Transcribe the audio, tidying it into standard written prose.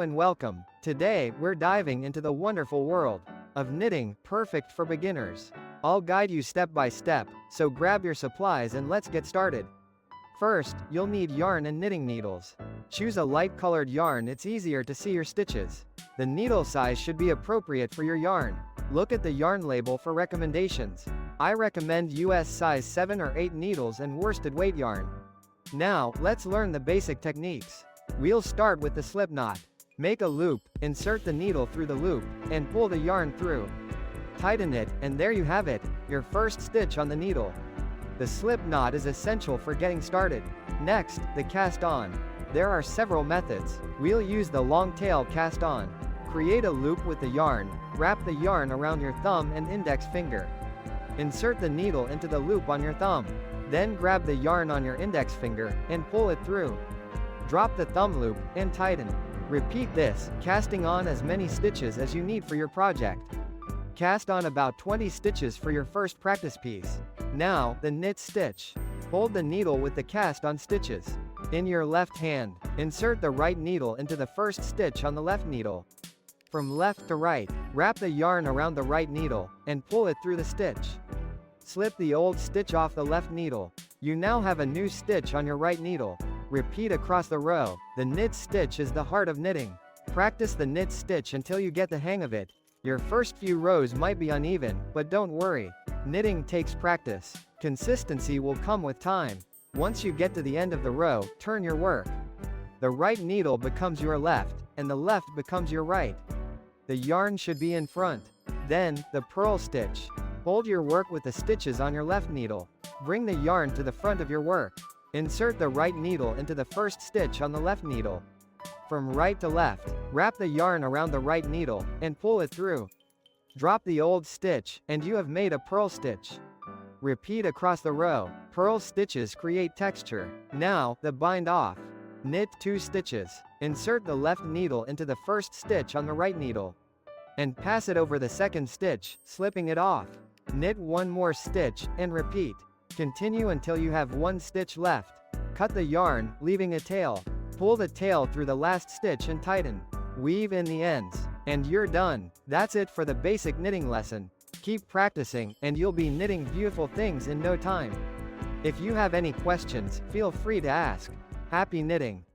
And welcome. Today, we're diving into the wonderful world of knitting, perfect for beginners. I'll guide you step by step, so grab your supplies and let's get started. First, you'll need yarn and knitting needles. Choose a light-colored yarn, it's easier to see your stitches. The needle size should be appropriate for your yarn. Look at the yarn label for recommendations. I recommend US size 7 or 8 needles and worsted weight yarn. Now, let's learn the basic techniques. We'll start with the slip knot. Make a loop, insert the needle through the loop, and pull the yarn through. Tighten it, and there you have it, your first stitch on the needle. The slip knot is essential for getting started. Next, the cast on. There are several methods. We'll use the long tail cast on. Create a loop with the yarn, wrap the yarn around your thumb and index finger. Insert the needle into the loop on your thumb. Then grab the yarn on your index finger, and pull it through. Drop the thumb loop, and tighten. Repeat this, casting on as many stitches as you need for your project. Cast on about 20 stitches for your first practice piece. Now, the knit stitch. Hold the needle with the cast on stitches. In your left hand, insert the right needle into the first stitch on the left needle. From left to right, wrap the yarn around the right needle, and pull it through the stitch. Slip the old stitch off the left needle. You now have a new stitch on your right needle. Repeat across the row. The knit stitch is the heart of knitting. Practice the knit stitch until you get the hang of it. Your first few rows might be uneven, but don't worry. Knitting takes practice. Consistency will come with time. Once you get to the end of the row, turn your work. The right needle becomes your left, and the left becomes your right. The yarn should be in front. Then, the purl stitch. Hold your work with the stitches on your left needle. Bring the yarn to the front of your work. Insert the right needle into the first stitch on the left needle. From right to left, wrap the yarn around the right needle, and pull it through. Drop the old stitch, and you have made a purl stitch. Repeat across the row. Purl stitches create texture. Now, the bind off. Knit 2 stitches. Insert the left needle into the first stitch on the right needle. And pass it over the second stitch, slipping it off. Knit 1 more stitch, and repeat. Continue until you have 1 stitch left. Cut the yarn, leaving a tail. Pull the tail through the last stitch and tighten. Weave in the ends. And you're done. That's it for the basic knitting lesson. Keep practicing, and you'll be knitting beautiful things in no time. If you have any questions, feel free to ask. Happy knitting!